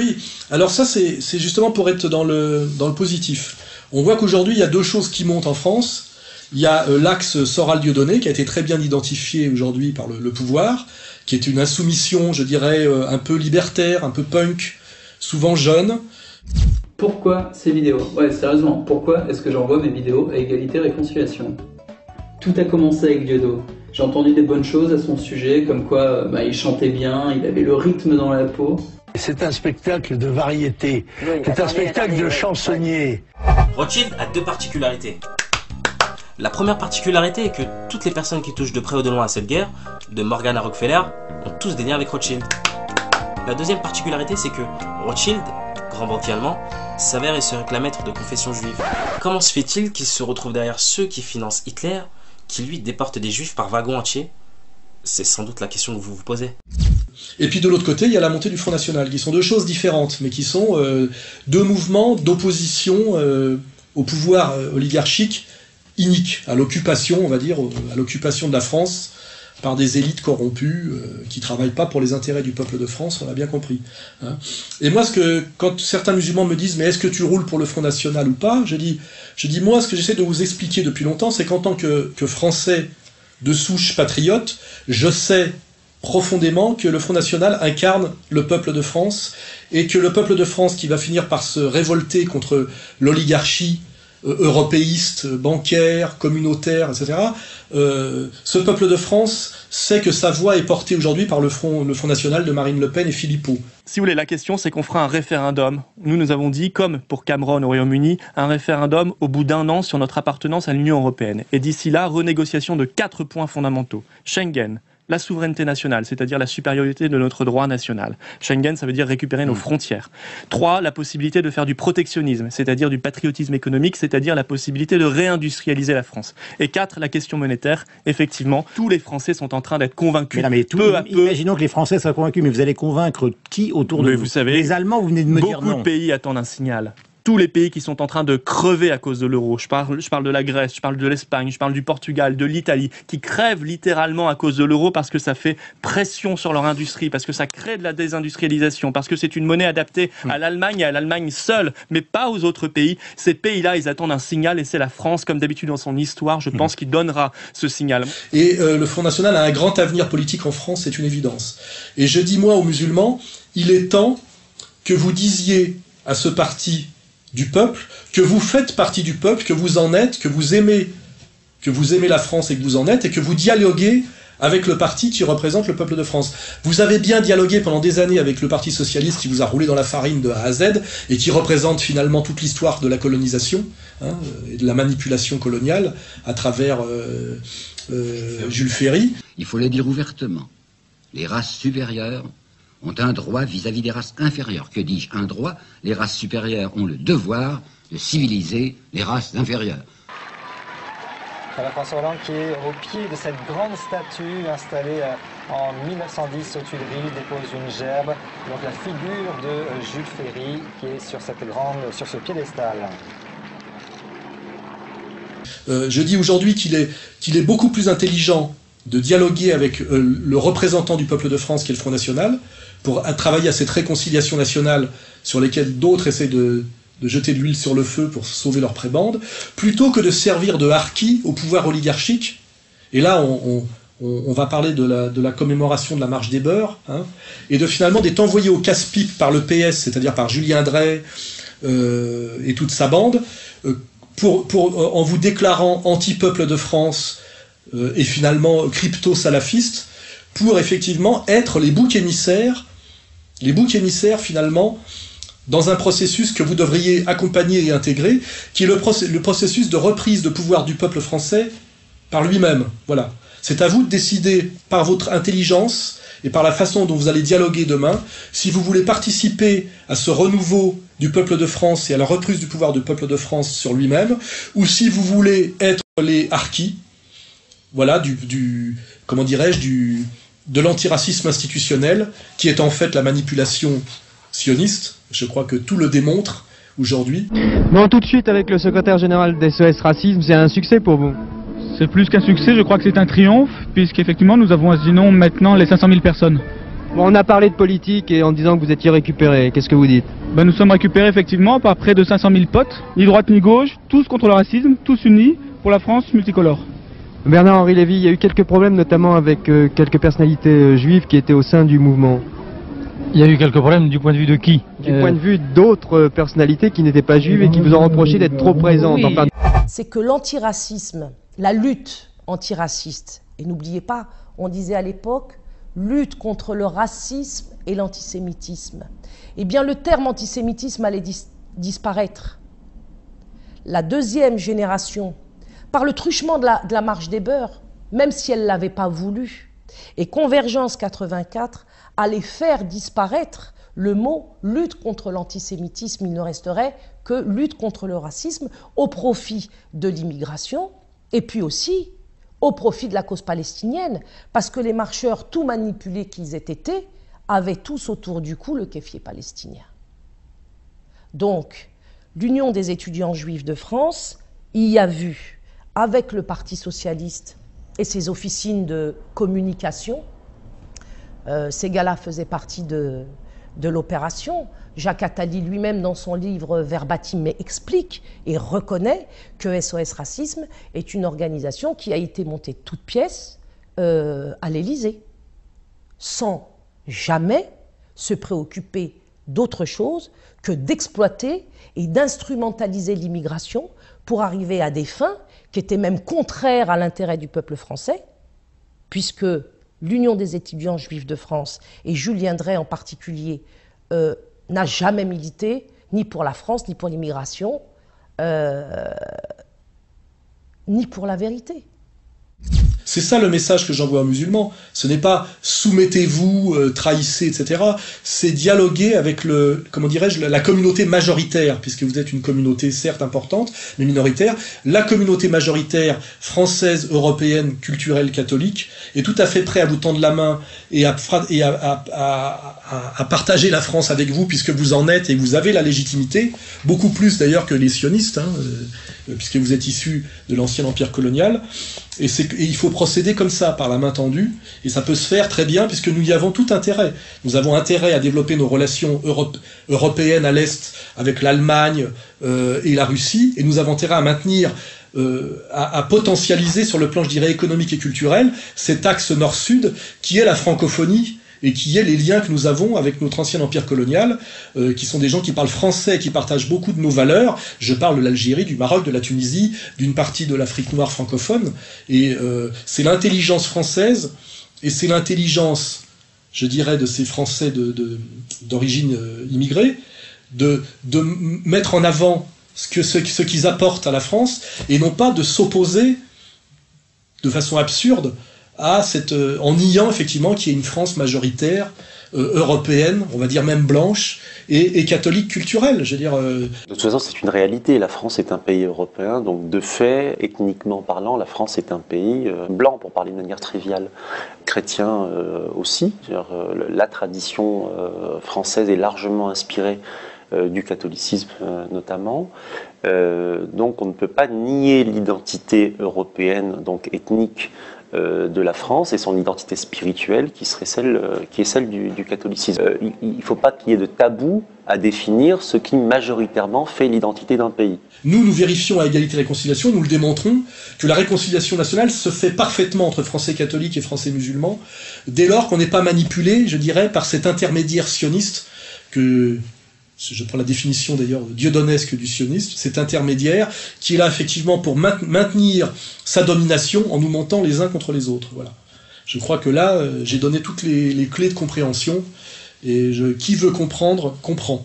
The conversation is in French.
Oui, alors ça c'est justement pour être dans le positif. On voit qu'aujourd'hui il y a deux choses qui montent en France. Il y a l'axe Soral-Dieudonné qui a été très bien identifié aujourd'hui par le pouvoir, qui est une insoumission, je dirais, un peu libertaire, un peu punk, souvent jeune. Pourquoi ces vidéos? Ouais, sérieusement, pourquoi est-ce que j'envoie mes vidéos à Égalité-Réconciliation? Tout a commencé avec Dieudo. J'ai entendu des bonnes choses à son sujet, comme quoi il chantait bien, il avait le rythme dans la peau. C'est un spectacle de variété, c'est un spectacle de chansonnier. Rothschild a deux particularités. La première particularité est que toutes les personnes qui touchent de près ou de loin à cette guerre, de Morgan à Rockefeller, ont tous des liens avec Rothschild. La deuxième particularité, c'est que Rothschild, grand banquier allemand, s'avère et serait la maître de confession juive. Comment se fait-il qu'il se retrouve derrière ceux qui financent Hitler, qui lui déportent des juifs par wagons entiers? C'est sans doute la question que vous vous posez. Et puis de l'autre côté, il y a la montée du Front National, qui sont deux choses différentes, mais qui sont deux mouvements d'opposition au pouvoir oligarchique inique, à l'occupation, on va dire, à l'occupation de la France par des élites corrompues qui travaillent pas pour les intérêts du peuple de France, on l'a bien compris. Hein. Et moi, quand certains musulmans me disent « mais est-ce que tu roules pour le Front National ou pas ?» je dis moi, ce que j'essaie de vous expliquer depuis longtemps, c'est qu'en tant que Français de souche patriote, je sais profondément que le Front National incarne le peuple de France, et que le peuple de France qui va finir par se révolter contre l'oligarchie européiste, bancaire, communautaire, etc. Ce peuple de France sait que sa voix est portée aujourd'hui par le Front National de Marine Le Pen et Philippot. Si vous voulez, la question c'est qu'on fera un référendum. Nous avons dit, comme pour Cameron au Royaume-Uni, un référendum au bout d'un an sur notre appartenance à l'Union européenne. Et d'ici là, renégociation de 4 points fondamentaux. Schengen, la souveraineté nationale, c'est-à-dire la supériorité de notre droit national. Schengen, ça veut dire récupérer nos frontières. 3, la possibilité de faire du protectionnisme, c'est-à-dire du patriotisme économique, c'est-à-dire la possibilité de réindustrialiser la France. Et 4, la question monétaire. Effectivement, tous les Français sont en train d'être convaincus. Mais peu à peu. Imaginons que les Français soient convaincus, mais vous allez convaincre qui autour de vous? Vous savez, les Allemands, vous venez de me dire non. Beaucoup de pays attendent un signal. Tous les pays qui sont en train de crever à cause de l'euro. Je parle de la Grèce, je parle de l'Espagne, je parle du Portugal, de l'Italie, qui crèvent littéralement à cause de l'euro parce que ça fait pression sur leur industrie, parce que ça crée de la désindustrialisation, parce que c'est une monnaie adaptée à l'Allemagne et à l'Allemagne seule, mais pas aux autres pays. Ces pays-là, ils attendent un signal, et c'est la France, comme d'habitude dans son histoire, je pense, qui donnera ce signal. Et le Front National a un grand avenir politique en France, c'est une évidence. Et je dis, moi, aux musulmans, il est temps que vous disiez à ce parti du peuple, que vous faites partie du peuple, que vous en êtes, que vous aimez la France et que vous en êtes, et que vous dialoguez avec le parti qui représente le peuple de France. Vous avez bien dialogué pendant des années avec le Parti Socialiste qui vous a roulé dans la farine de A à Z, et qui représente finalement toute l'histoire de la colonisation, et de la manipulation coloniale, à travers Jules Ferry. Il faut le dire ouvertement, les races supérieures ont un droit vis-à-vis des races inférieures. Que dis-je? Un droit. Les races supérieures ont le devoir de civiliser les races inférieures. Voilà François Hollande qui est au pied de cette grande statue installée en 1910 aux Tuileries, dépose une gerbe, donc la figure de Jules Ferry qui est sur ce piédestal. Je dis aujourd'hui qu'il est beaucoup plus intelligent de dialoguer avec le représentant du peuple de France qui est le Front National, pour travailler à cette réconciliation nationale sur lesquelles d'autres essaient de jeter de l'huile sur le feu pour sauver leur prébande, plutôt que de servir de harki au pouvoir oligarchique. Et là, on va parler de la commémoration de la marche des beurs, et finalement d'être envoyé au casse-pipe par le PS, c'est-à-dire par Julien Drey et toute sa bande, en vous déclarant anti-peuple de France et finalement crypto-salafiste, pour effectivement être les boucs émissaires finalement, dans un processus que vous devriez accompagner et intégrer, qui est le processus de reprise de pouvoir du peuple français par lui-même. Voilà. C'est à vous de décider par votre intelligence et par la façon dont vous allez dialoguer demain, si vous voulez participer à ce renouveau du peuple de France et à la reprise du pouvoir du peuple de France sur lui-même, ou si vous voulez être les harkis, voilà, comment dirais-je, de l'antiracisme institutionnel, qui est en fait la manipulation sioniste. Je crois que tout le démontre aujourd'hui. Bon, tout de suite avec le secrétaire général d'SOS Racisme, c'est un succès pour vous? C'est plus qu'un succès, je crois que c'est un triomphe, puisqu'effectivement nous avons à Zinon maintenant les 500 000 personnes. Bon, on a parlé de politique et en disant que vous étiez récupéré. Qu'est-ce que vous dites? Ben, nous sommes récupérés effectivement par près de 500 000 potes, ni droite ni gauche, tous contre le racisme, tous unis pour la France multicolore. Bernard-Henri Lévy, il y a eu quelques problèmes notamment avec quelques personnalités juives qui étaient au sein du mouvement. Il y a eu quelques problèmes du point de vue de qui? Du point de vue d'autres personnalités qui n'étaient pas juives et qui vous ont reproché d'être trop présentes. Oui. Enfin... C'est que l'antiracisme, la lutte antiraciste, et n'oubliez pas, on disait à l'époque, lutte contre le racisme et l'antisémitisme. Eh bien, le terme antisémitisme allait disparaître. La deuxième génération, par le truchement de la marche des beurs, même si elle ne l'avait pas voulu, et Convergence 84 allait faire disparaître le mot lutte contre l'antisémitisme. Il ne resterait que lutte contre le racisme au profit de l'immigration et puis aussi au profit de la cause palestinienne, parce que les marcheurs, tout manipulés qu'ils aient été, avaient tous autour du cou le kéfier palestinien. Donc, l'Union des étudiants juifs de France y a vu, avec le Parti socialiste et ses officines de communication, ces gars-là faisaient partie de l'opération. Jacques Attali lui-même, dans son livre Verbatim, mais explique et reconnaît que SOS Racisme est une organisation qui a été montée de toutes pièces à l'Élysée, sans jamais se préoccuper d'autre chose que d'exploiter et d'instrumentaliser l'immigration pour arriver à des fins qui étaient même contraires à l'intérêt du peuple français, puisque l'Union des étudiants juifs de France, et Julien Drey en particulier, n'a jamais milité, ni pour la France, ni pour l'immigration, ni pour la vérité. C'est ça le message que j'envoie aux musulmans. Ce n'est pas soumettez-vous, trahissez, etc. C'est dialoguer avec la communauté majoritaire, puisque vous êtes une communauté certes importante, mais minoritaire. La communauté majoritaire française, européenne, culturelle, catholique, est tout à fait prêt à vous tendre la main et à partager la France avec vous, puisque vous en êtes et vous avez la légitimité, beaucoup plus d'ailleurs que les sionistes, puisque vous êtes issus de l'ancien empire colonial. Et il faut procéder comme ça, par la main tendue, et ça peut se faire très bien, puisque nous y avons tout intérêt. Nous avons intérêt à développer nos relations européennes à l'Est avec l'Allemagne et la Russie, et nous avons intérêt à maintenir, à potentialiser sur le plan, je dirais, économique et culturel, cet axe nord-sud qui est la francophonie, et qui est les liens que nous avons avec notre ancien empire colonial, qui sont des gens qui parlent français et qui partagent beaucoup de nos valeurs. Je parle de l'Algérie, du Maroc, de la Tunisie, d'une partie de l'Afrique noire francophone. Et c'est l'intelligence française, et c'est l'intelligence, je dirais, de ces Français d'origine immigrée, de mettre en avant ce qu'ils apportent à la France, et non pas de s'opposer de façon absurde en niant effectivement qu'il y ait une France majoritaire, européenne, on va dire même blanche, et catholique culturelle. Je veux dire, De toute façon, c'est une réalité. La France est un pays européen, donc de fait, ethniquement parlant, la France est un pays blanc, pour parler de manière triviale. Chrétien aussi. La tradition française est largement inspirée du catholicisme notamment. Donc on ne peut pas nier l'identité européenne, donc ethnique, de la France et son identité spirituelle qui est celle du catholicisme. Il ne faut pas qu'il y ait de tabou à définir ce qui majoritairement fait l'identité d'un pays. Nous vérifions à Égalité et Réconciliation, nous le démontrons, que la réconciliation nationale se fait parfaitement entre Français catholiques et Français musulmans, dès lors qu'on n'est pas manipulé, je dirais, par cet intermédiaire sioniste que... Je prends la définition d'ailleurs dieudonnesque du sionisme, cet intermédiaire qui est là effectivement pour maintenir sa domination en nous montant les uns contre les autres. Voilà. Je crois que là, j'ai donné toutes les clés de compréhension, et qui veut comprendre, comprend.